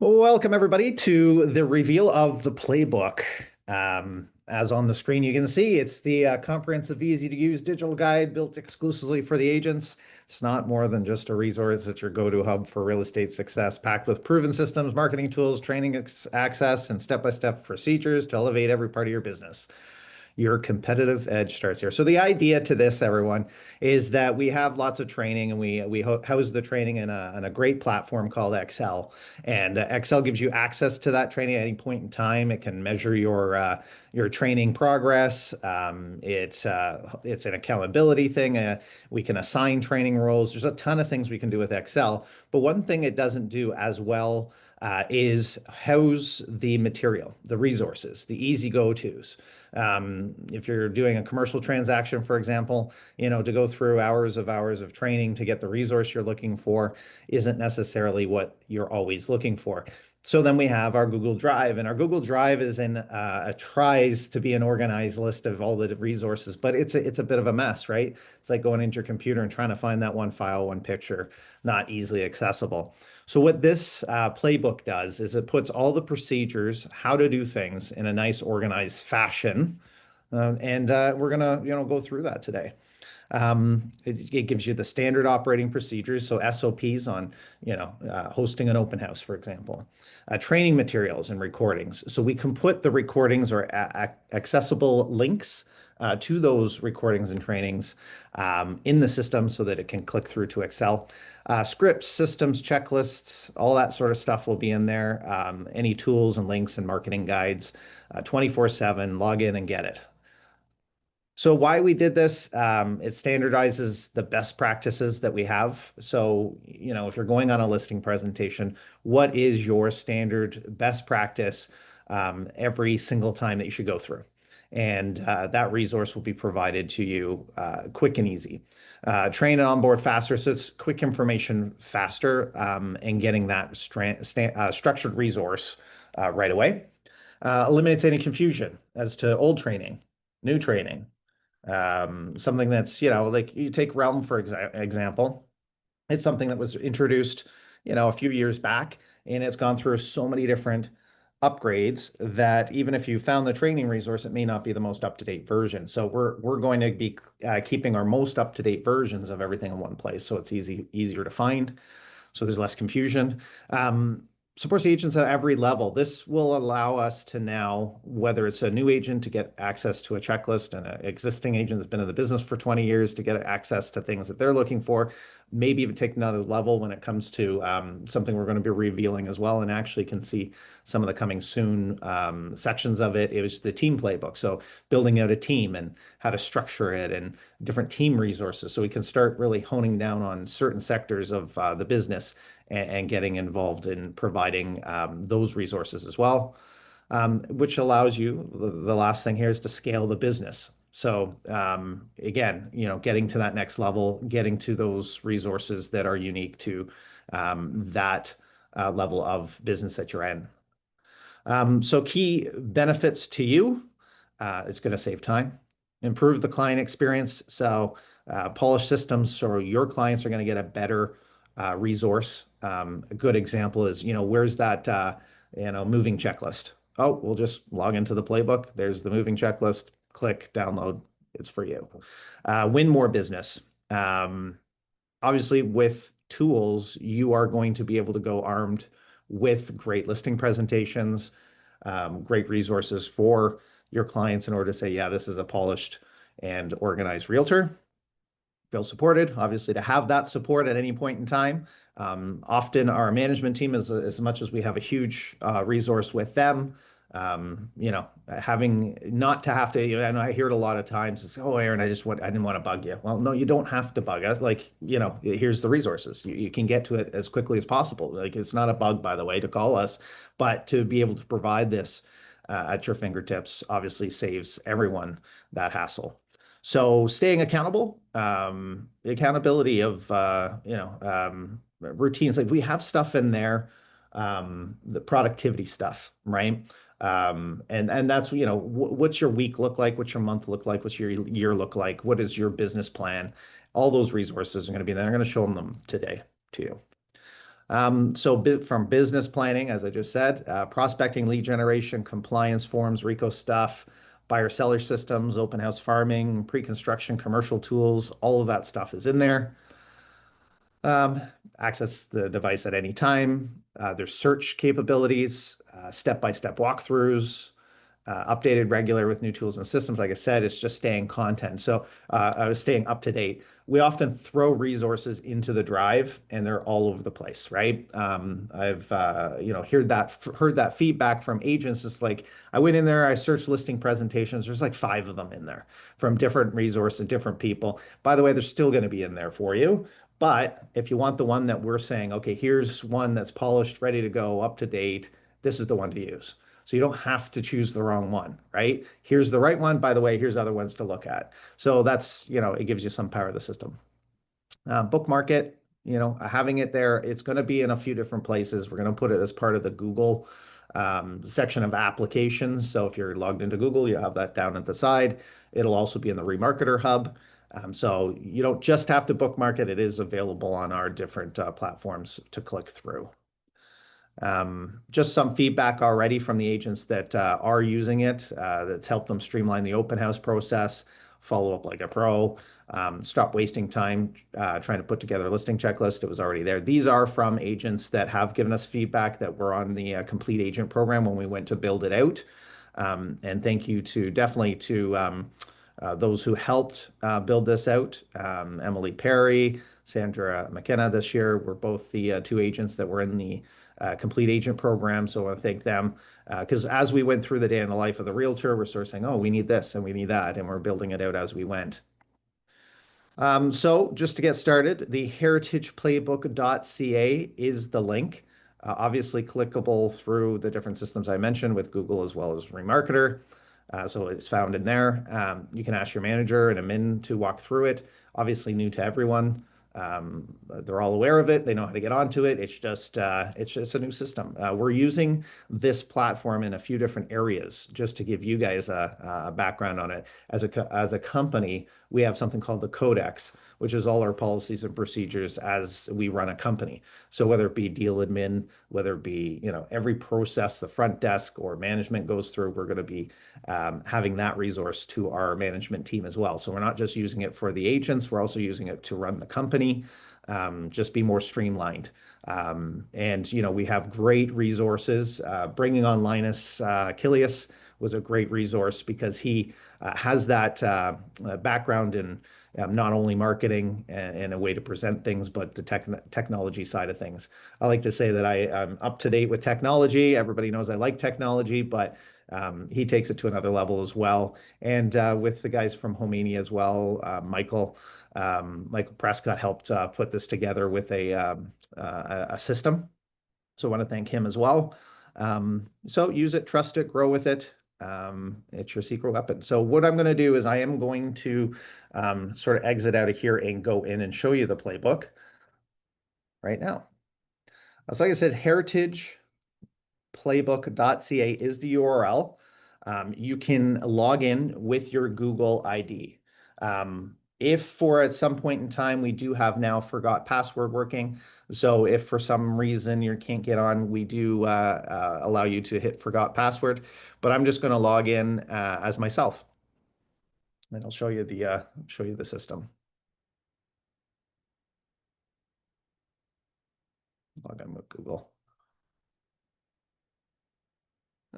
Welcome, everybody, to the reveal of the playbook. As on the screen, you can see it's the comprehensive, easy to use digital guide built exclusively for the agents. It's not more than just a resource. It's your go-to hub for real estate success, packed with proven systems, marketing tools, training access, and step-by-step procedures to elevate every part of your business. Your competitive edge starts here. So the idea to this, everyone, is that we have lots of training, and we house the training in a great platform called Excel. And Excel gives you access to that training at any point in time. It can measure your training progress. It's an accountability thing. We can assign training roles. There's a ton of things we can do with Excel. But one thing it doesn't do as well is house the material, the resources, the easy go-tos. If you're doing a commercial transaction, for example, to go through hours of training to get the resource you're looking for isn't necessarily what you're always looking for. So then we have our Google Drive, and our Google Drive is tries to be an organized list of all the resources, but it's a bit of a mess, right? It's like going into your computer and trying to find that one file, one picture, not easily accessible. So what this playbook does is it puts all the procedures, how to do things in a nice organized fashion. And we're gonna, go through that today. It gives you the standard operating procedures, so SOPs on, hosting an open house, for example, training materials and recordings. So we can put the recordings or accessible links to those recordings and trainings in the system so that it can click through to Excel. Scripts, systems, checklists, all that sort of stuff will be in there. Any tools and links and marketing guides, 24/7, log in and get it. So why we did this, it standardizes the best practices that we have. So, if you're going on a listing presentation, what is your standard best practice every single time that you should go through? And that resource will be provided to you quick and easy. Train and onboard faster, so it's quick information faster and getting that structured resource right away. Eliminates any confusion as to old training, new training. Something that's, like you take Realm, for example. It's something that was introduced, a few years back, and it's gone through so many different upgrades that even if you found the training resource, it may not be the most up-to-date version. So we're going to be keeping our most up-to-date versions of everything in one place, so it's easier to find. So there's less confusion. Supports agents at every level. This will allow us to now, whether it's a new agent to get access to a checklist and an existing agent that's been in the business for 20 years to get access to things that they're looking for, maybe even take another level when it comes to something we're going to be revealing as well, and actually can see some of the coming soon sections of it. It was the team playbook. So building out a team and how to structure it and different team resources. So we can start really honing down on certain sectors of the business and getting involved in providing those resources as well, which allows you, the last thing here is to scale the business. So again, getting to that next level, getting to those resources that are unique to that level of business that you're in. So key benefits to you, it's going to save time, improve the client experience. So polished systems, so your clients are going to get a better resource. A good example is, where's that, moving checklist? Oh, we'll just log into the playbook. There's the moving checklist. Click, download. It's for you. Win more business. Obviously, with tools, you are going to be able to go armed with great listing presentations, great resources for your clients in order to say, yeah, this is a polished and organized realtor. Feel supported, obviously, to have that support at any point in time. Often our management team, as much as we have a huge resource with them, having not to have to, and I hear it a lot of times, it's, oh, Aaron, I didn't want to bug you. Well, no, you don't have to bug us. Like, here's the resources. You can get to it as quickly as possible. Like, it's not a bug, by the way, to call us, but to be able to provide this at your fingertips obviously saves everyone that hassle. So staying accountable, the accountability of, routines, like we have stuff in there, the productivity stuff, right? And that's, what's your week look like? What's your month look like? What's your year look like? What is your business plan? All those resources are going to be there. I'm going to show them today to you. From business planning, as I just said, prospecting, lead generation, compliance forms, RICO stuff, buyer seller systems, open house farming, pre-construction, commercial tools, all of that stuff is in there. Um, Access the device at any time. There's search capabilities, step-by-step walkthroughs, updated regular with new tools and systems. Like I said, it's just staying content. So I was staying up to date. We often throw resources into the drive, and they're all over the place, right? I've heard that feedback from agents. It's like I went in there, I searched listing presentations. There's like 5 of them in there from different resources, different people. By the way, they're still going to be in there for you. But if you want the one that we're saying, okay, here's one that's polished, ready to go, up to date, this is the one to use. So you don't have to choose the wrong one, right? Here's the right one. By the way, here's other ones to look at. So that's, it gives you some power of the system. Bookmark it, having it there, it's going to be in a few different places. We're going to put it as part of the Google section of applications. So if you're logged into Google, you have that down at the side. It'll also be in the Remarketer Hub. So you don't just have to bookmark it. It is available on our different platforms to click through. Just some feedback already from the agents that are using it. That's helped them streamline the open house process, follow up like a pro, stop wasting time trying to put together a listing checklist. It was already there. These are from agents that have given us feedback that were on the complete agent program when we went to build it out. And thank you definitely to those who helped build this out. Emily Perry, Sandra McKenna this year were both the 2 agents that were in the complete agent program. So I want to thank them because as we went through the day in the life of the realtor, we're sort of saying, oh, we need this and we need that. And we're building it out as we went. So just to get started, the heritageplaybook.ca is the link. Obviously clickable through the different systems I mentioned with Google as well as Remarketer. So it's found in there. You can ask your manager and admin to walk through it. Obviously new to everyone. They're all aware of it. They know how to get onto it. It's just a new system. We're using this platform in a few different areas just to give you guys a background on it. As a company, we have something called the Codex, which is all our policies and procedures as we run a company. So whether it be deal admin, whether it be every process the front desk or management goes through, we're going to be having that resource to our management team as well. So we're not just using it for the agents, we're also using it to run the company, just be more streamlined. And we have great resources. Bringing on Linus Kilius was a great resource because he has that background in not only marketing and a way to present things, but the technology side of things. I like to say that I'm up to date with technology. Everybody knows I like technology, but he takes it to another level as well. And with the guys from Homania as well, Michael Prescott helped put this together with a system. So I want to thank him as well. So use it, trust it, grow with it. It's your secret weapon. So what I'm going to do is I am going to sort of exit out of here and go in and show you the playbook right now. So like I said, heritageplaybook.ca is the URL. You can log in with your Google ID. If for at some point in time, we do have now forgot password working. So if for some reason you can't get on, we do allow you to hit forgot password, but I'm just going to log in as myself. And I'll show you the system. Log in with Google.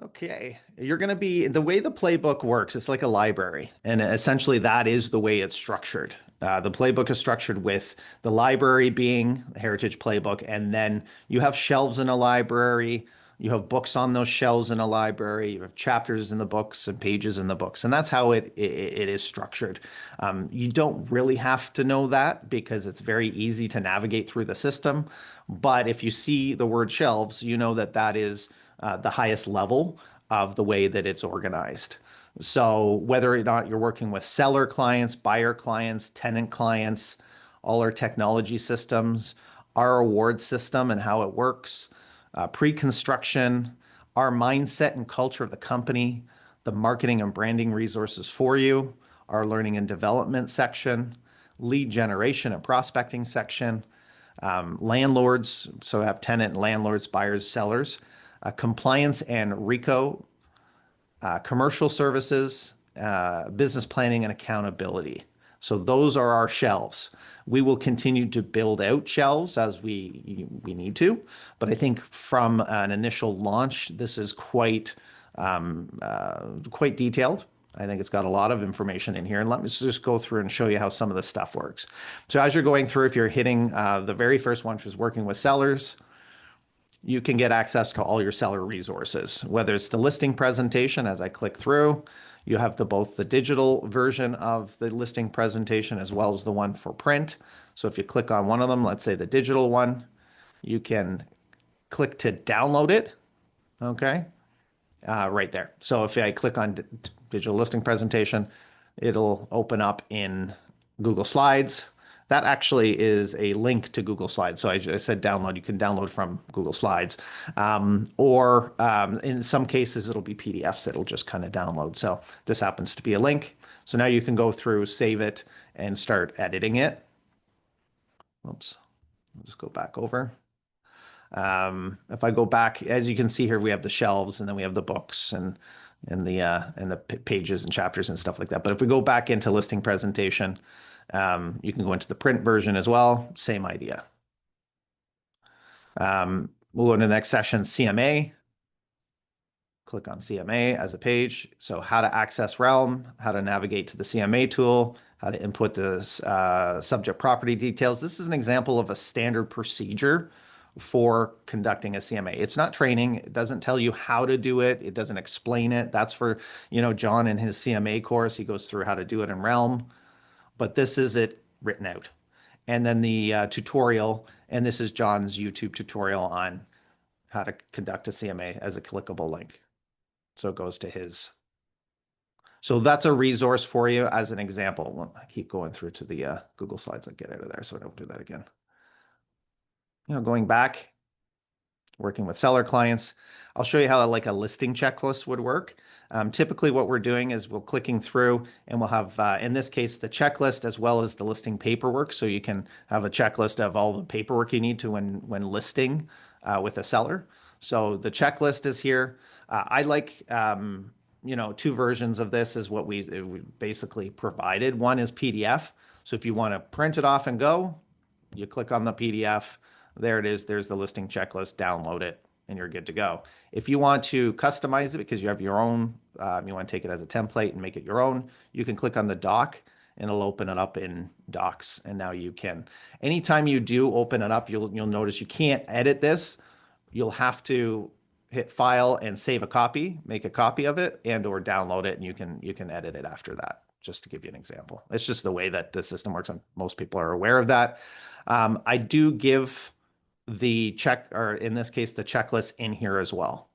Okay, you're going to be the way the playbook works. It's like a library, and essentially that is the way it's structured. The playbook is structured with the library being the Heritage Playbook, and then you have shelves in a library. You have books on those shelves in a library. You have chapters in the books and pages in the books, and that's how it is structured. You don't really have to know that because it's very easy to navigate through the system. But if you see the word shelves, you know that that is the highest level of the way that it's organized. So whether or not you're working with seller clients, buyer clients, tenant clients, all our technology systems, our award system and how it works, pre-construction, our mindset and culture of the company, the marketing and branding resources for you, our learning and development section, lead generation and prospecting section, Landlords, so have tenant, landlords, buyers, sellers, compliance and RICO, commercial services, business planning, and accountability. So those are our shelves. We will continue to build out shelves as we need to, but I think from an initial launch, this is quite detailed. I think it's got a lot of information in here. And let me just go through and show you how some of the stuff works. So as you're going through, if you're hitting the very first one, which is working with sellers, you can get access to all your seller resources, whether it's the listing presentation. As I click through, you have both the digital version of the listing presentation as well as the one for print. So if you click on one of them, let's say the digital one, you can click to download it, okay, right there. So if I click on digital listing presentation, it'll open up in Google Slides. That actually is a link to Google Slides. So I said download, you can download from Google Slides. Or in some cases, it'll be PDFs that'll just kind of download. So this happens to be a link. So now you can go through, save it, and start editing it. Oops, I'll just go back over. If I go back, as you can see here, we have the shelves and then we have the books and the pages and chapters and stuff like that. But if we go back into listing presentation, you can go into the print version as well. Same idea. We'll go into the next session, CMA. Click on CMA as a page. So how to access Realm, how to navigate to the CMA tool, how to input the subject property details. This is an example of a standard procedure for conducting a CMA. It's not training. It doesn't tell you how to do it. It doesn't explain it. That's for, John in his CMA course. He goes through how to do it in Realm. But this is it written out. And then the tutorial, and this is John's YouTube tutorial on how to conduct a CMA as a clickable link. So it goes to his. So that's a resource for you as an example. I keep going through to the Google Slides. I get out of there so I don't do that again. Going back, working with seller clients, I'll show you how like a listing checklist would work. Typically what we're doing is we're clicking through and we'll have, in this case, the checklist as well as the listing paperwork. So you can have a checklist of all the paperwork you need to when listing with a seller. So the checklist is here. I like, two versions of this is what we basically provided. One is PDF. So if you want to print it off and go, you click on the PDF. There it is. There's the listing checklist. Download it and you're good to go. If you want to customize it because you have your own, you want to take it as a template and make it your own, you can click on the doc and it'll open it up in docs. And now you can, anytime you do open it up, you'll notice you can't edit this. You'll have to hit file and save a copy, make a copy of it and or download it and you can edit it after that, just to give you an example. It's just the way that the system works and most people are aware of that. I do give the check, or in this case, the checklist in here as well.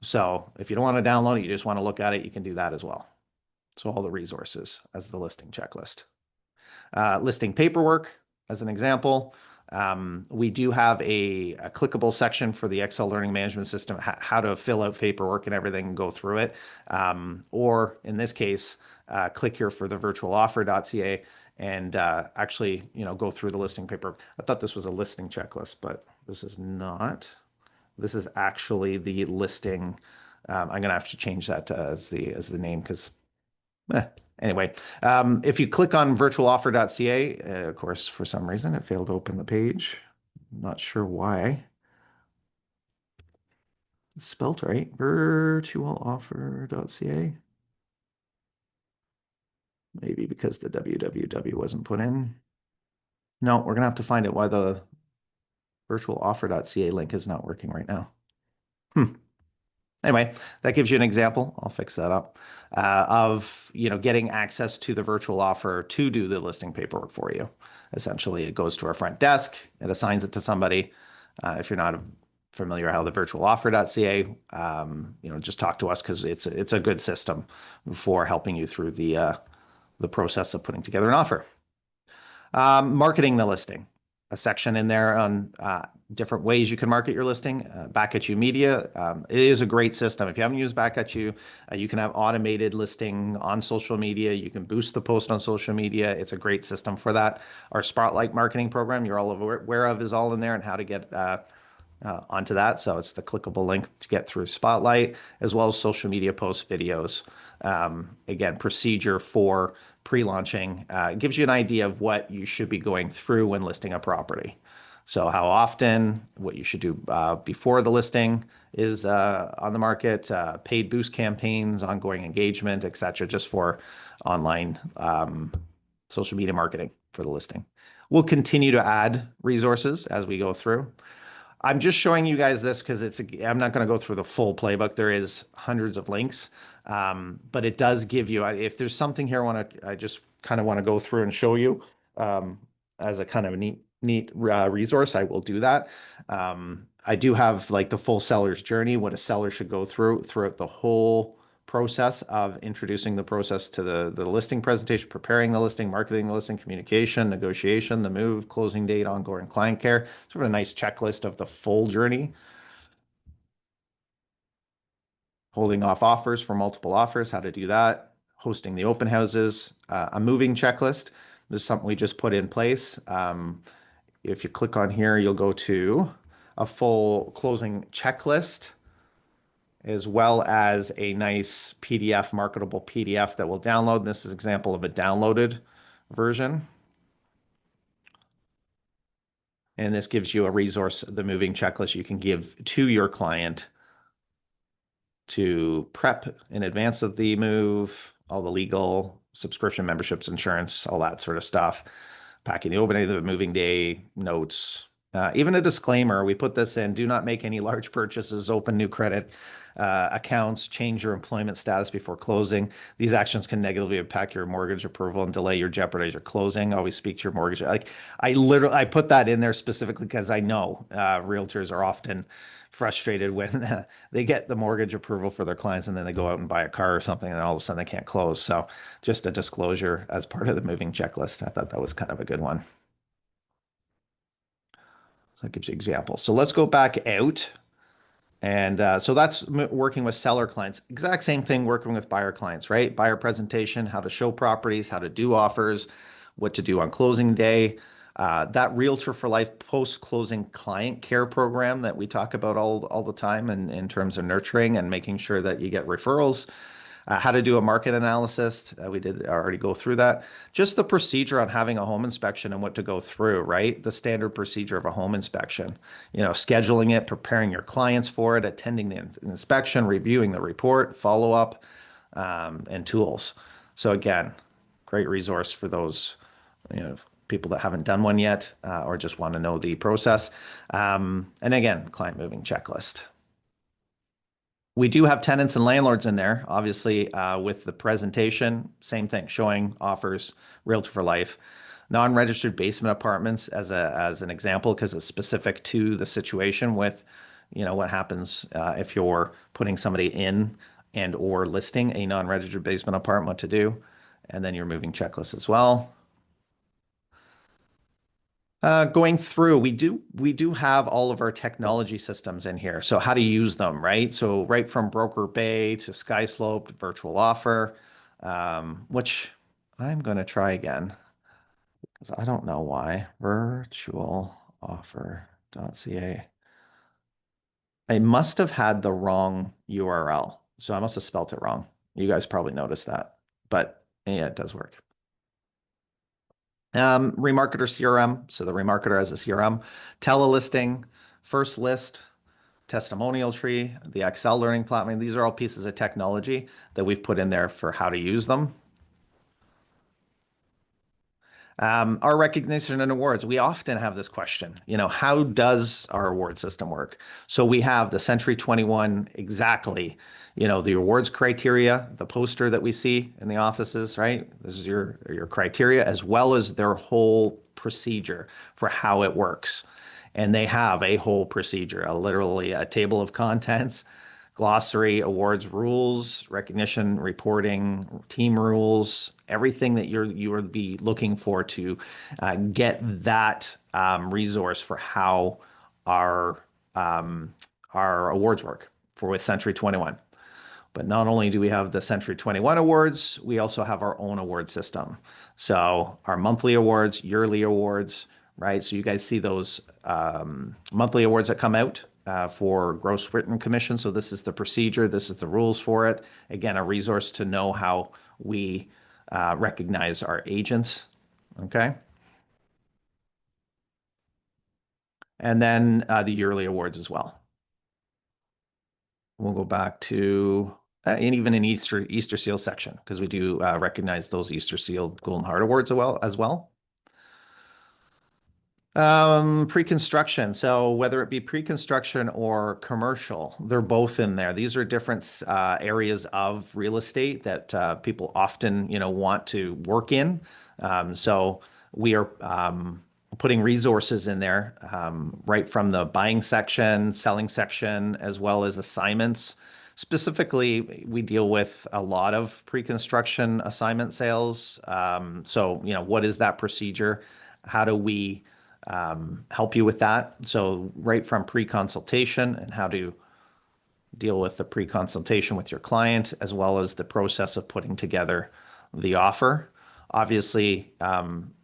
So if you don't want to download it, you just want to look at it, you can do that as well. So all the resources as the listing checklist. Listing paperwork, as an example. We do have a clickable section for the Excel learning management system, how to fill out paperwork and everything and go through it. Or in this case, click here for the virtualoffer.ca and actually, go through the listing paper. I thought this was a listing checklist, but this is not. This is actually the listing. I'm going to have to change that as the name because anyway, if you click on virtualoffer.ca, of course, for some reason, it failed to open the page. I'm not sure why. It's spelled right, virtualoffer.ca. Maybe because the www wasn't put in. No, we're going to have to find out why the virtualoffer.ca link is not working right now. Anyway, that gives you an example. I'll fix that up of getting access to the virtual offer to do the listing paperwork for you. Essentially, it goes to our front desk. It assigns it to somebody. If you're not familiar how the virtualoffer.ca, just talk to us because it's a good system for helping you through the process of putting together an offer. Marketing the listing. a section in there on different ways you can market your listing. Back at You Media, it is a great system. If you haven't used Back at You, you can have automated listing on social media. You can boost the post on social media. It's a great system for that. Our Spotlight marketing program, you're all aware of, is all in there, and how to get onto that. So it's the clickable link to get through Spotlight, as well as social media posts, videos. Again, procedure for pre-launching gives you an idea of what you should be going through when listing a property. So how often, what you should do before the listing is on the market, paid boost campaigns, ongoing engagement, etc., just for online social media marketing for the listing. We'll continue to add resources as we go through. I'm just showing you guys this because I'm not going to go through the full playbook. There is hundreds of links, but it does give you, if there's something here I just kind of want to go through and show you as a kind of a neat resource, I will do that. I do have like the full seller's journey, what a seller should go throughout the whole process of introducing the process to the listing presentation, preparing the listing, marketing the listing, communication, negotiation, the move, closing date, ongoing client care. Sort of a nice checklist of the full journey. Holding off offers for multiple offers, how to do that. Hosting the open houses, a moving checklist. This is something we just put in place. If you click on here, you'll go to a full closing checklist, as well as a nice PDF, marketable PDF that will download. This is an example of a downloaded version. And this gives you a resource, the moving checklist you can give to your client to prep in advance of the move, all the legal, subscription, memberships, insurance, all that sort of stuff. Packing the opening, the moving day, notes, even a disclaimer. We put this in: do not make any large purchases, open new credit accounts, change your employment status before closing. These actions can negatively impact your mortgage approval and delay your jeopardize your closing. Always speak to your mortgage. Like I put that in there specifically because I know realtors are often frustrated when they get the mortgage approval for their clients and then they go out and buy a car or something and all of a sudden they can't close. So just a disclosure as part of the moving checklist. I thought that was kind of a good one. So that gives you examples. So let's go back out. And so that's working with seller clients. Exact same thing working with buyer clients, right? Buyer presentation, how to show properties, how to do offers, what to do on closing day. That Realtor for Life post-closing client care program that we talk about all the time in terms of nurturing and making sure that you get referrals. How to do a market analysis. We did already go through that. Just the procedure on having a home inspection and what to go through, right? The standard procedure of a home inspection, scheduling it, preparing your clients for it, attending the inspection, reviewing the report, follow-up, and tools. So again, great resource for those, people that haven't done one yet or just want to know the process. And again, client moving checklist. We do have tenants and landlords in there, obviously, with the presentation, same thing, showing offers, Realtor for Life. Non-registered basement apartments as an example, because it's specific to the situation with, what happens if you're putting somebody in and or listing a non-registered basement apartment, what to do. And then your moving checklist as well. Going through, we do have all of our technology systems in here. So how to use them, right? So right from Broker Bay to SkySlope to Virtual Offer, which I'm going to try again because I don't know why. Virtualoffer.ca. I must have had the wrong URL. So I must have spelt it wrong. You guys probably noticed that, but yeah, it does work. Remarketer CRM, so the remarketer as a CRM, telelisting, first list, testimonial tree, the Excel learning platform. These are all pieces of technology that we've put in there for how to use them. Our recognition and awards, we often have this question, how does our award system work? So we have the Century 21 exactly, the awards criteria, the poster that we see in the offices, right? This is your criteria, as well as their whole procedure for how it works. And they have a whole procedure, literally a table of contents glossary, awards, rules, recognition, reporting, team rules, everything that you would be looking for to get that resource for how our um, our awards work for with Century 21. But not only do we have the Century 21 awards, we also have our own award system. So our monthly awards, yearly awards, right? So you guys see those monthly awards that come out for gross written commission. So this is the procedure, this is the rules for it. Again, a resource to know how we recognize our agents. Okay. And then the yearly awards as well. We'll go back to and even an Easter Seal section because we do recognize those Easter Seal Golden Heart Awards as well. Pre-construction. So whether it be pre-construction or commercial, they're both in there. These are different areas of real estate that people often, want to work in. So we are putting resources in there, right from the buying section, selling section, as well as assignments. Specifically, we deal with a lot of pre-construction assignment sales. So, what is that procedure? How do we help you with that? So, right from pre-consultation and how to deal with the pre-consultation with your client, as well as the process of putting together the offer. Obviously,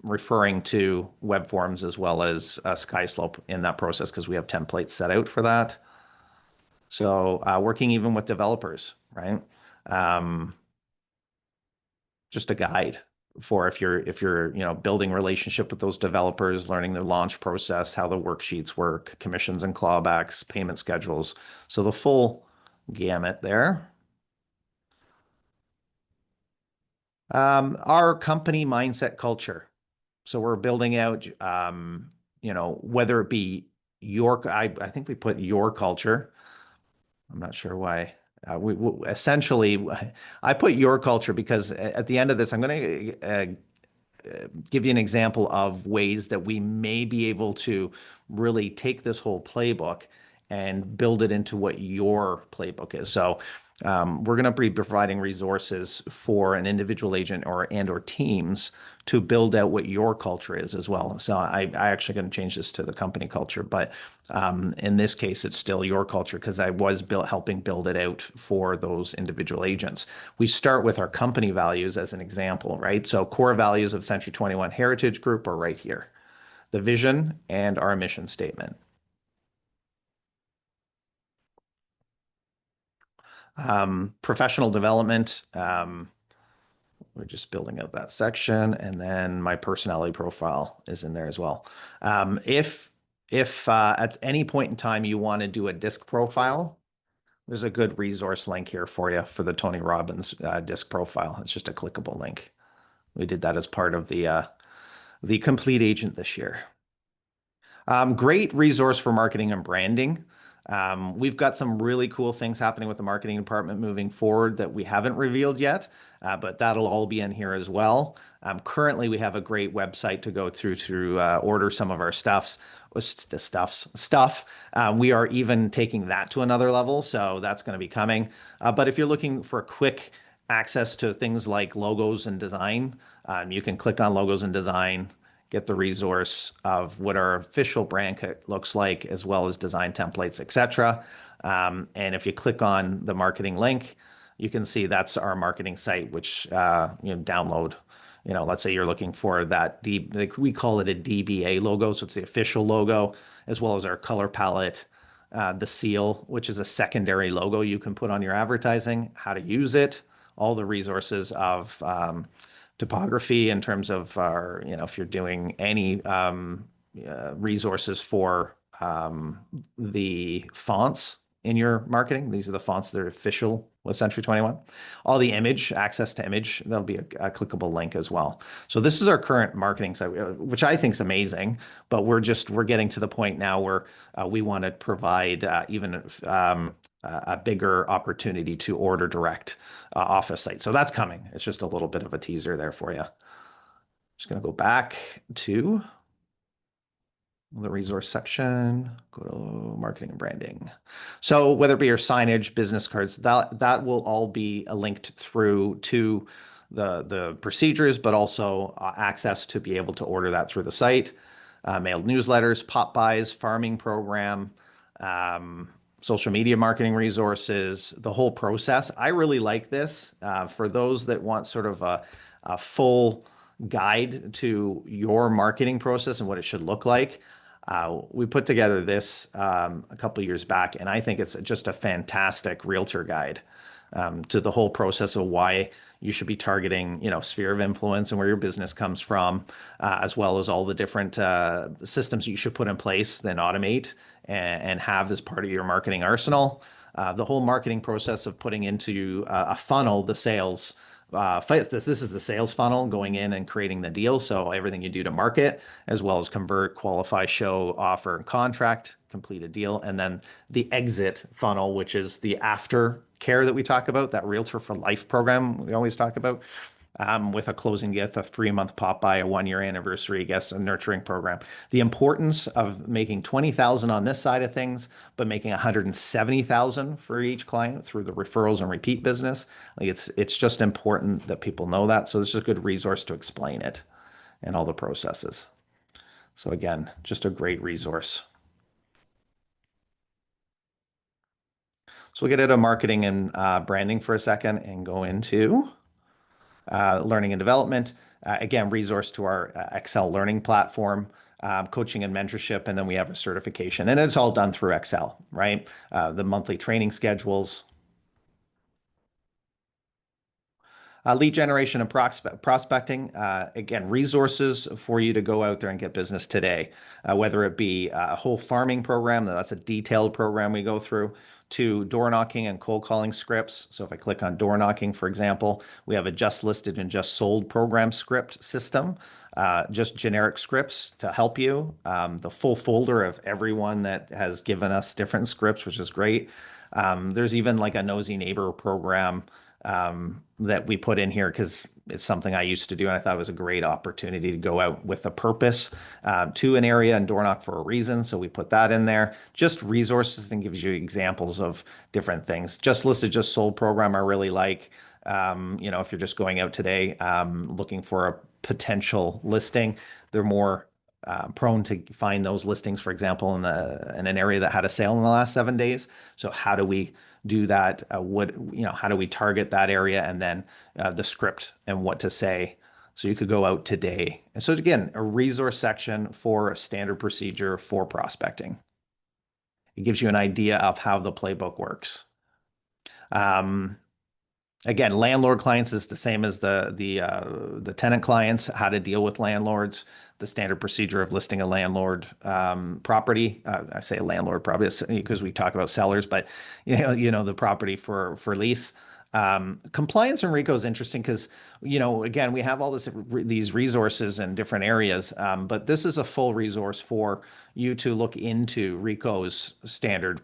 referring to web forms as well as SkySlope in that process because we have templates set out for that. So working even with developers, right? Just a guide for if you're building relationship with those developers, learning the launch process, how the worksheets work, commissions and clawbacks, payment schedules. So the full gamut there. Our company mindset culture. So we're building out, whether it be I think we put your culture. I'm not sure why. We essentially, I put your culture because at the end of this, I'm going to give you an example of ways that we may be able to really take this whole playbook and build it into what your playbook is. So we're going to be providing resources for an individual agent or teams to build out what your culture is as well. So I actually going to change this to the company culture, but in this case, it's still your culture because I was helping build it out for those individual agents. We start with our company values as an example, right? So core values of Century 21 Heritage Group are right here, the vision and our mission statement. Professional development. We're just building out that section, and then my personality profile is in there as well. If at any point in time you want to do a disc profile, there's a good resource link here for you for the Tony Robbins disc profile. It's just a clickable link. We did that as part of the Complete Agent this year. Great resource for marketing and branding. We've got some really cool things happening with the marketing department moving forward that we haven't revealed yet, but that'll all be in here as well. Currently, we have a great website to go through to order some of our stuff. We are even taking that to another level, so that's going to be coming. But if you're looking for quick access to things like logos and design, you can click on logos and design, get the resource of what our official brand kit looks like, as well as design templates, etc. And if you click on the marketing link, you can see that's our marketing site, which download. Let's say you're looking for that we call it a DBA logo, so it's the official logo, as well as our color palette, the seal, which is a secondary logo you can put on your advertising, how to use it, all the resources of topography in terms of our, if you're doing any resources for the fonts in your marketing. These are the fonts that are official with Century 21. All the image, access to image, that'll be a clickable link as well. So this is our current marketing site, which I think is amazing, but we're getting to the point now where we want to provide even a bigger opportunity to order direct off a site. So that's coming. It's just a little bit of a teaser there for you. Just going to go back to the resource section, go to marketing and branding. So whether it be your signage, business cards, that will all be linked through to the procedures, but also access to be able to order that through the site. Mailed newsletters, pop buys, farming program, social media marketing resources, the whole process. I really like this for those that want sort of a full guide to your marketing process and what it should look like. We put together this a couple of years back, and I think it's just a fantastic realtor guide to the whole process of why you should be targeting, sphere of influence and where your business comes from, as well as all the different systems you should put in place, then automate and have as part of your marketing arsenal. The whole marketing process of putting into a funnel the sales. This is the sales funnel going in and creating the deal. So everything you do to market, as well as convert, qualify, show, offer, and contract, complete a deal, and then the exit funnel, which is the after care that we talk about, that Realtor for Life program we always talk about, with a closing gift, a 3-month pop by, a 1-year anniversary guest, a nurturing program. The importance of making 20,000 on this side of things, but making 170,000 for each client through the referrals and repeat business. Like it's just important that people know that. So this is a good resource to explain it and all the processes. So again, just a great resource. So we'll get into marketing and branding for a second and go into learning and development. Again, resource to our Excel learning platform, coaching and mentorship, and then we have a certification. And it's all done through Excel, right? The monthly training schedules. Lead generation and prospecting, again, resources for you to go out there and get business today, whether it be a whole farming program, that's a detailed program we go through, to door knocking and cold calling scripts. So if I click on door knocking, for example, we have a just listed and just sold program script system, just generic scripts to help you. The full folder of everyone that has given us different scripts, which is great. There's even like a nosy neighbor program that we put in here because it's something I used to do, and I thought it was a great opportunity to go out with a purpose to an area and door knock for a reason. So we put that in there. Just resources and gives you examples of different things. Just listed, just sold program I really like. If you're just going out today looking for a potential listing, they're more prone to find those listings, for example, in an area that had a sale in the last 7 days. So how do we do that? How do we target that area, and then the script and what to say? So you could go out today. And so again, a resource section for a standard procedure for prospecting. It gives you an idea of how the playbook works. Again, landlord clients is the same as the tenant clients, how to deal with landlords, the standard procedure of listing a landlord property. I say a landlord probably because we talk about sellers, but the property for lease. Compliance in RICO is interesting because, again, we have all these resources in different areas, but this is a full resource for you to look into RICO's standard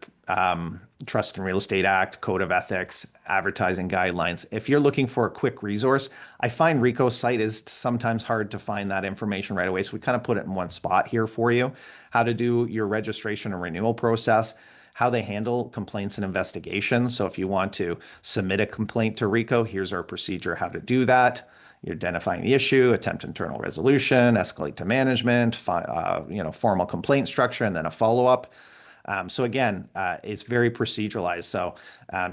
Trust and Real Estate Act, Code of Ethics, advertising guidelines. If you're looking for a quick resource, I find RICO's site is sometimes hard to find that information right away. So we kind of put it in one spot here for you, how to do your registration and renewal process, how they handle complaints and investigations. So if you want to submit a complaint to RICO, here's our procedure, how to do that. You're identifying the issue, attempt internal resolution, escalate to management, formal complaint structure, and then a follow-up. So again, it's very proceduralized. So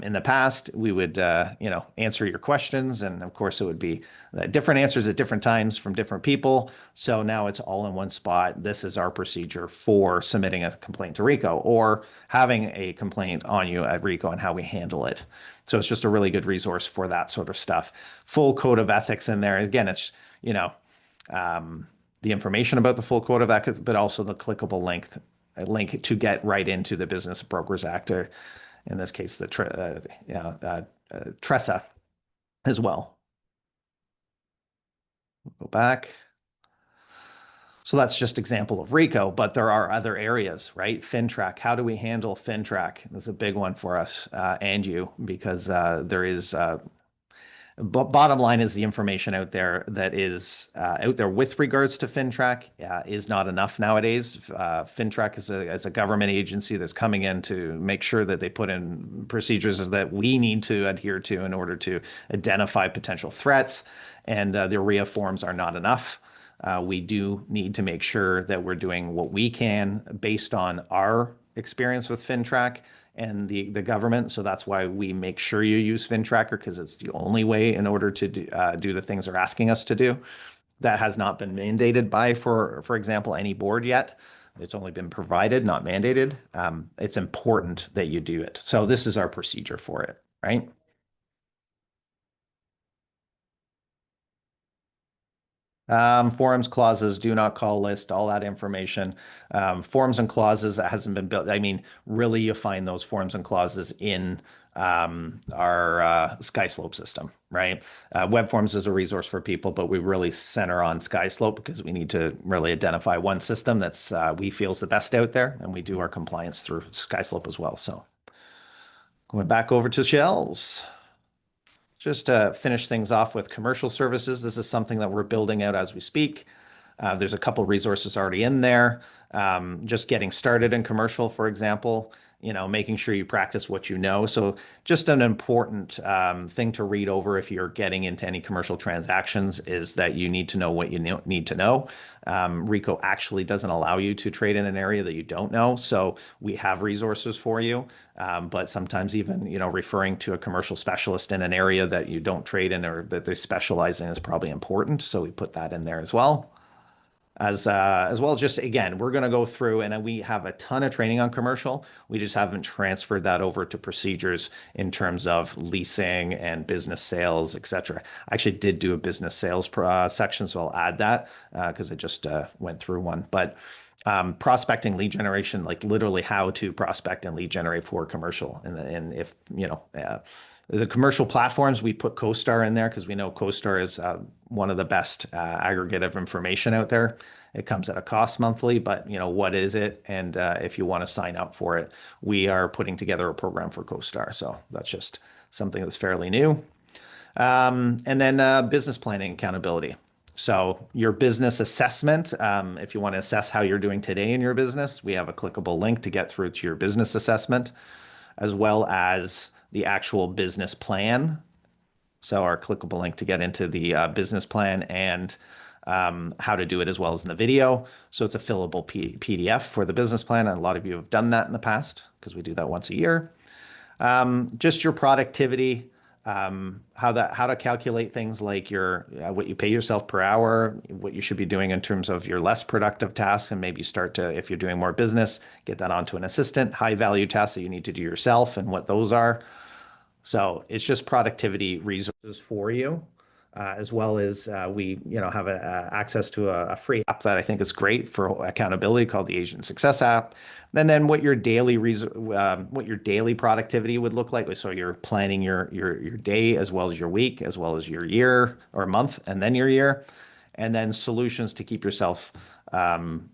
in the past, we would, answer your questions. And of course, it would be different answers at different times from different people. So now it's all in one spot. This is our procedure for submitting a complaint to RICO or having a complaint on you at RICO and how we handle it. So it's just a really good resource for that sort of stuff. Full code of ethics in there. Again, it's, the information about the full code of ethics, but also the clickable link to get right into the Business Brokers Act, or in this case, the TRESA as well. Go back. So that's just example of RICO, but there are other areas, right? FinTrack. How do we handle FinTrack? This is a big one for us and you, because there is But bottom line is the information out there that is out there with regards to FinTrack is not enough nowadays. FinTrack is a government agency that's coming in to make sure that they put in procedures that we need to adhere to in order to identify potential threats, and the RIA forms are not enough. We do need to make sure that we're doing what we can based on our experience with FinTrack and the government. So that's why we make sure you use FinTracker, because it's the only way in order to do the things they're asking us to do. That has not been mandated by, for example, any board yet. It's only been provided, not mandated. It's important that you do it. So this is our procedure for it, right? Forums, clauses, do not call list, all that information. Forms and clauses that hasn't been built. I mean, really, you find those forms and clauses in our SkySlope system, right? Web Forms is a resource for people, but we really center on SkySlope because we need to really identify one system that's we feel is the best out there, and we do our compliance through SkySlope as well. So going back over to shells. Just to finish things off with commercial services, this is something that we're building out as we speak. There's a couple resources already in there. Just getting started in commercial, for example, making sure you practice what you know. So just an important thing to read over if you're getting into any commercial transactions is that you need to know what you need to know. RICO actually doesn't allow you to trade in an area that you don't know. So we have resources for you. But sometimes even, referring to a commercial specialist in an area that you don't trade in or that they specialize in is probably important. So we put that in there as well. As well, just again, we're going to go through and we have a ton of training on commercial. We just haven't transferred that over to procedures in terms of leasing and business sales, etc. I actually did do a business sales section, so I'll add that because I just went through one. But prospecting, lead generation, like literally how to prospect and lead generate for commercial, and if the commercial platforms, we put CoStar in there because we know CoStar is one of the best aggregate of information out there. It comes at a cost monthly, but what is it? And if you want to sign up for it, we are putting together a program for CoStar. So that's just something that's fairly new. And then business planning accountability. So your business assessment, if you want to assess how you're doing today in your business, we have a clickable link to get through to your business assessment, as well as the actual business plan. So our clickable link to get into the business plan and how to do it as well as in the video. So it's a fillable PDF for the business plan. And a lot of you have done that in the past because we do that once a year. Just your productivity, how to calculate things like your what you pay yourself per hour, what you should be doing in terms of your less productive tasks, and maybe start to, if you're doing more business, get that onto an assistant, high value tasks that you need to do yourself and what those are. So it's just productivity resources for you, as well as we, have access to a free app that I think is great for accountability called the Agent Success app. And then what your daily productivity would look like. So you're planning your day as well as your week, as well as your year or month, and then your year, and then solutions to keep yourself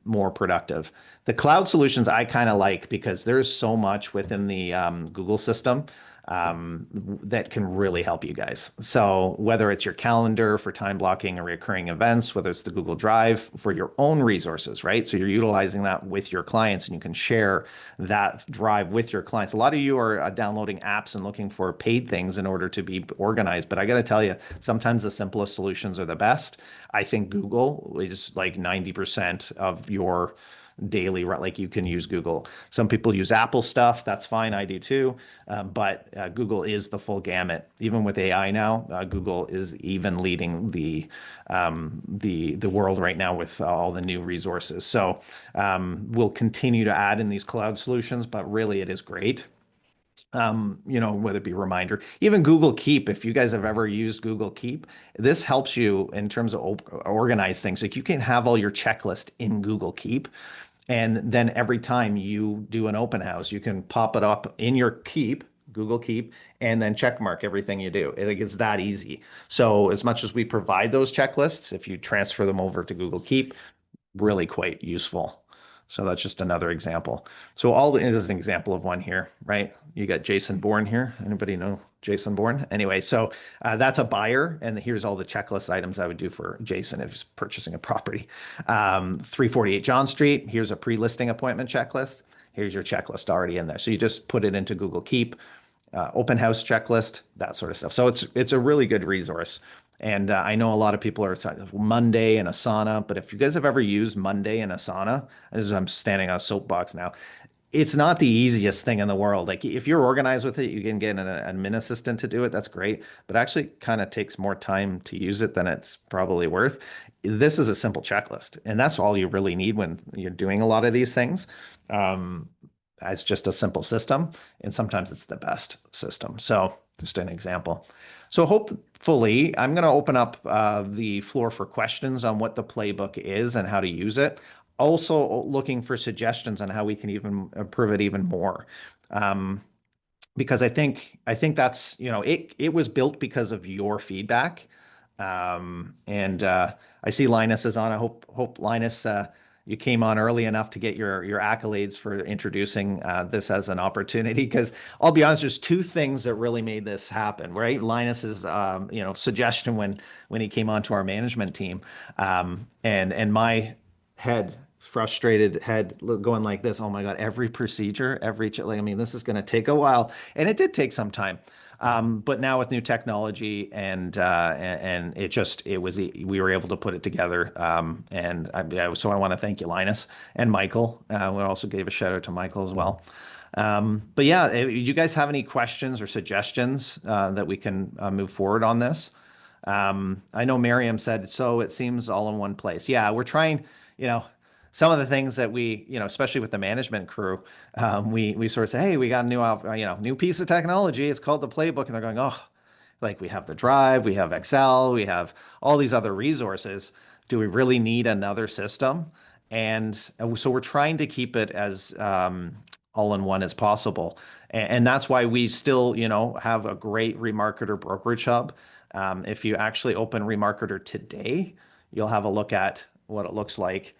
more productive. The cloud solutions I kind of like because there's so much within the Google system that can really help you guys. So whether it's your calendar for time blocking and recurring events, whether it's the Google Drive for your own resources, right? So you're utilizing that with your clients and you can share that drive with your clients. A lot of you are downloading apps and looking for paid things in order to be organized. But I got to tell you, sometimes the simplest solutions are the best. I think Google is like 90% of your daily, like you can use Google. Some people use Apple stuff. That's fine. I do too. But Google is the full gamut. Even with AI now, Google is even leading the world right now with all the new resources. So we'll continue to add in these cloud solutions, but really it is great. Whether it be reminder, even Google Keep, if you guys have ever used Google Keep, this helps you in terms of organize things. Like you can have all your checklist in Google Keep. And then every time you do an open house, you can pop it up in your Keep, Google Keep, and then check mark everything you do. It's that easy. So as much as we provide those checklists, if you transfer them over to Google Keep, really quite useful. So that's just another example. So this is an example of one here, right? You got Jason Bourne here. Anybody know Jason Bourne. Anyway, so that's a buyer, and here's all the checklist items I would do for Jason if he's purchasing a property. 348 John Street. Here's a pre-listing appointment checklist. Here's your checklist already in there. So you just put it into Google Keep, open house checklist, that sort of stuff. So it's a really good resource. And I know a lot of people are talking Monday and Asana, but if you guys have ever used Monday and Asana, I'm standing on a soapbox now, it's not the easiest thing in the world. Like if you're organized with it, you can get an admin assistant to do it. That's great, but actually kind of takes more time to use it than it's probably worth. This is a simple checklist, and that's all you really need when you're doing a lot of these things. As just a simple system, and sometimes it's the best system. So just an example. So hopefully, I'm going to open up the floor for questions on what the playbook is and how to use it. Also looking for suggestions on how we can even improve it even more. Because I think that's, it was built because of your feedback. And I see Linus is on. I hope Linus, you came on early enough to get your accolades for introducing this as an opportunity. Because I'll be honest, there's two things that really made this happen, right? Linus's suggestion when he came onto our management team, and my frustrated head going like this. Oh my God, every procedure, I mean, this is going to take a while. And it did take some time. But now with new technology and we were able to put it together. So I want to thank you, Linus and Michael. We also gave a shout out to Michael as well. But yeah, do you guys have any questions or suggestions that we can move forward on this? I know Miriam said, so it seems all in one place. Yeah, we're trying, some of the things that we, especially with the management crew, we sort of say, hey, we got a new piece of technology. It's called the Playbook. And they're going, oh, like we have the Drive, we have Excel, we have all these other resources. Do we really need another system? And so we're trying to keep it as all in one as possible. And that's why we still, have a great Remarketer brokerage hub. If you actually open Remarketer today, you'll have a look at what it looks like.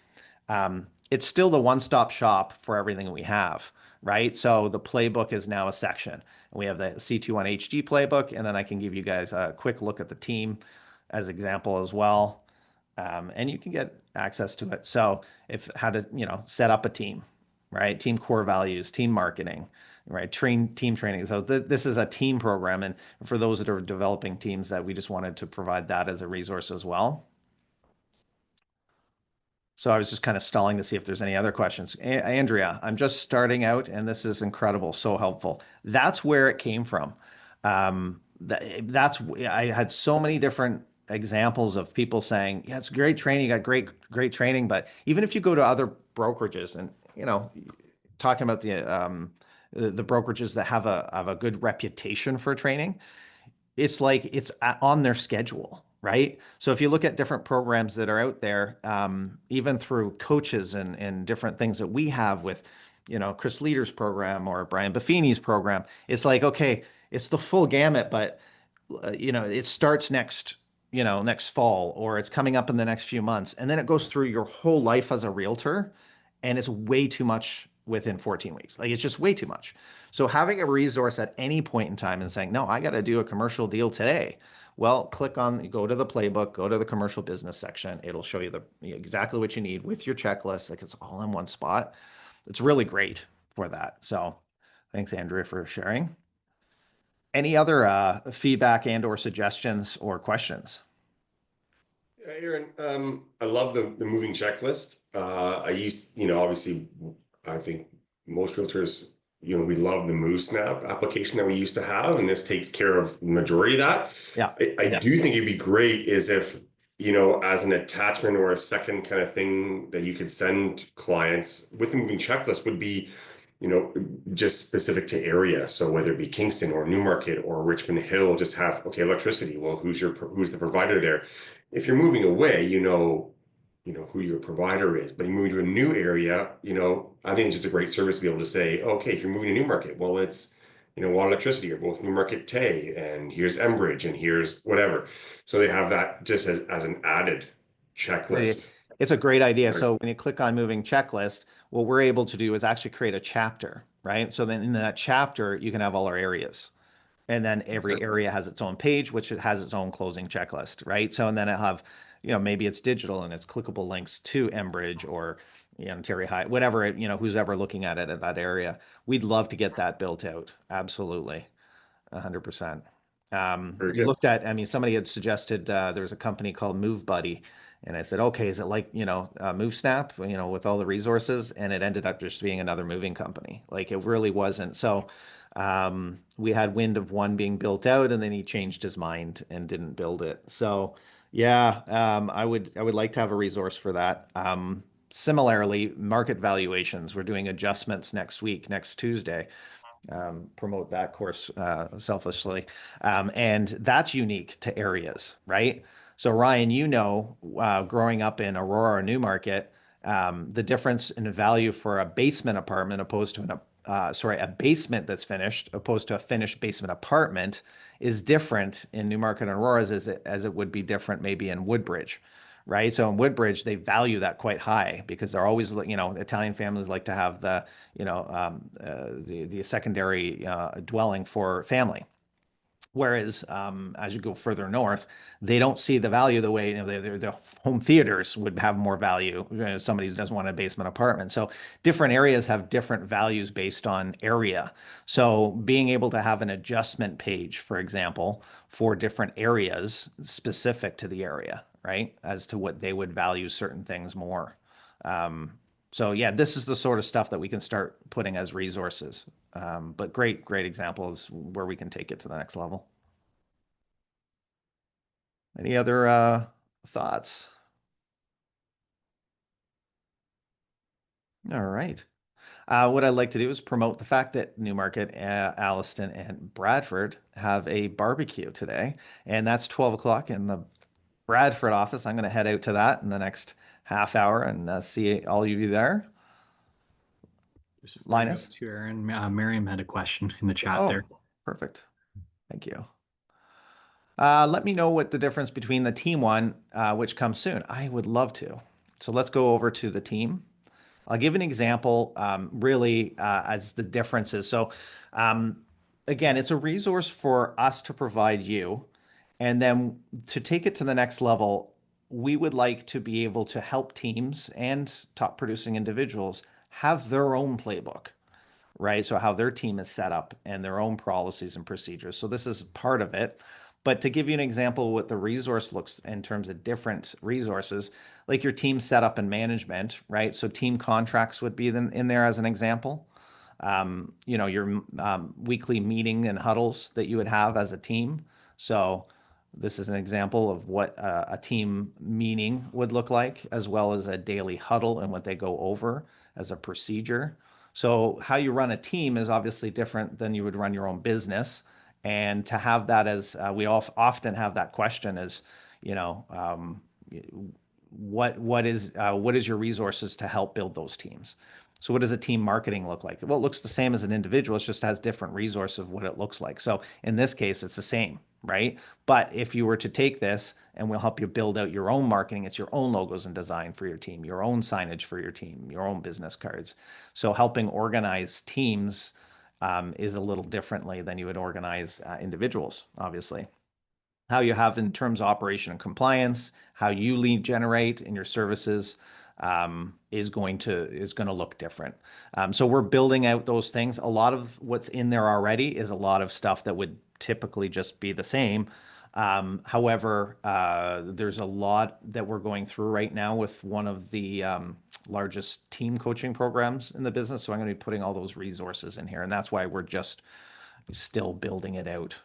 It's still the one-stop shop for everything we have, right? So the playbook is now a section. We have the C21 HD playbook, and then I can give you guys a quick look at the team as example as well. And you can get access to it. So how to, set up a team, right? Team core values, team marketing, right? Team training. So this is a team program. And for those that are developing teams, that we just wanted to provide that as a resource as well. So I was just kind of stalling to see if there's any other questions. Andrea, I'm just starting out and this is incredible. So helpful. That's where it came from. I had so many different examples of people saying, yeah, it's great training. You got great training. But even if you go to other brokerages and, talking about the brokerages that have a good reputation for training, it's like it's on their schedule, right? So if you look at different programs that are out there, even through coaches and different things that we have with, Chris Leader's program or Brian Buffini's program, it's like, okay, it's the full gamut, but it starts next fall, or it's coming up in the next few months. And then it goes through your whole life as a realtor, and it's way too much within 14 weeks. Like it's just way too much. So having a resource at any point in time and saying, no, I got to do a commercial deal today. Well, go to the playbook, go to the commercial business section. It'll show you exactly what you need with your checklist. Like it's all in one spot. It's really great for that. So thanks, Andrea, for sharing. Any other feedback and or suggestions or questions? Yeah, Aaron, I love the moving checklist. Obviously, I think most realtors, we love the Move Snap application that we used to have, and this takes care of the majority of that. Yeah. I do think it'd be great is if, as an attachment or a second kind of thing that you could send clients with the moving checklist would be, just specific to area. So whether it be Kingston or Newmarket or Richmond Hill, just have, okay, electricity. Well, who's the provider there? If you're moving away, who your provider is. But you're moving to a new area, I think it's just a great service to be able to say, okay, if you're moving to Newmarket, well, it's, Water Electricity or both Newmarket Tay, and here's Enbridge, and here's whatever. So they have that just as an added checklist. It's a great idea. So when you click on moving checklist, what we're able to do is actually create a chapter, right? So then in that chapter, you can have all our areas. And then every Okay. area has its own page, which it has its own closing checklist, right? So, and then I'll have, maybe it's digital and it's clickable links to Enbridge or, Terry High, whatever, who's ever looking at it at that area. We'd love to get that built out. Absolutely. 100%. Very We good. looked at, I mean, somebody had suggested there was a company called Move Buddy. And I said, okay, is it like, Move Snap, with all the resources? And it ended up just being another moving company. Like it really wasn't. So we had wind of one being built out and then he changed his mind and didn't build it. So yeah, I would like to have a resource for that. Similarly, market valuations. We're doing adjustments next week, next Tuesday, promote that course selfishly. And that's unique to areas, right? So, Ryan, growing up in Aurora or Newmarket, the difference in value for a basement apartment opposed to a basement that's finished opposed to a finished basement apartment is different in Newmarket and Aurora as it would be different maybe in Woodbridge, right? So in Woodbridge, they value that quite high because they're always, Italian families like to have the secondary dwelling for family. Whereas as you go further north, they don't see the value the way the home theaters would have more value. Somebody who doesn't want a basement apartment. So different areas have different values based on area. So being able to have an adjustment page, for example, for different areas specific to the area, right, as to what they would value certain things more. So yeah, this is the sort of stuff that we can start putting as resources. But great examples where we can take it to the next level. Any other thoughts? All right. What I'd like to do is promote the fact that Newmarket, Alliston, and Bradford have a barbecue today, and that's 12 o'clock in the Bradford office. I'm going to head out to that in the next half hour and see all of you there. Just before you go Linus? to Aaron, Miriam had a question in the chat Oh, there. perfect. Thank you. Let me know what the difference between the team one, which comes soon. I would love to. So let's go over to the team. I'll give an example, really, as the differences. So, again, it's a resource for us to provide you. And then to take it to the next level, we would like to be able to help teams and top producing individuals have their own playbook, right? So how their team is set up and their own policies and procedures. So this is part of it. But to give you an example, what the resource looks in terms of different resources, like your team setup and management, right? So team contracts would be in there as an example. Your weekly meeting and huddles that you would have as a team. So this is an example of what a team meeting would look like, as well as a daily huddle and what they go over as a procedure. So how you run a team is obviously different than you would run your own business. And to have that as we often have that question is, you know, what is your resources to help build those teams? So what does a team marketing look like? Well, it looks the same as an individual. It just has different resources of what it looks like. So in this case, it's the same, right? But if you were to take this and we'll help you build out your own marketing, it's your own logos and design for your team, your own signage for your team, your own business cards. So helping organize teams is a little differently than you would organize individuals, obviously. How you have in terms of operation and compliance, how you lead generate in your services is going to look different. So we're building out those things. A lot of what's in there already is a lot of stuff that would typically just be the same. However, there's a lot that we're going through right now with one of the largest team coaching programs in the business. So I'm going to be putting all those resources in here, and that's why we're just still building it out.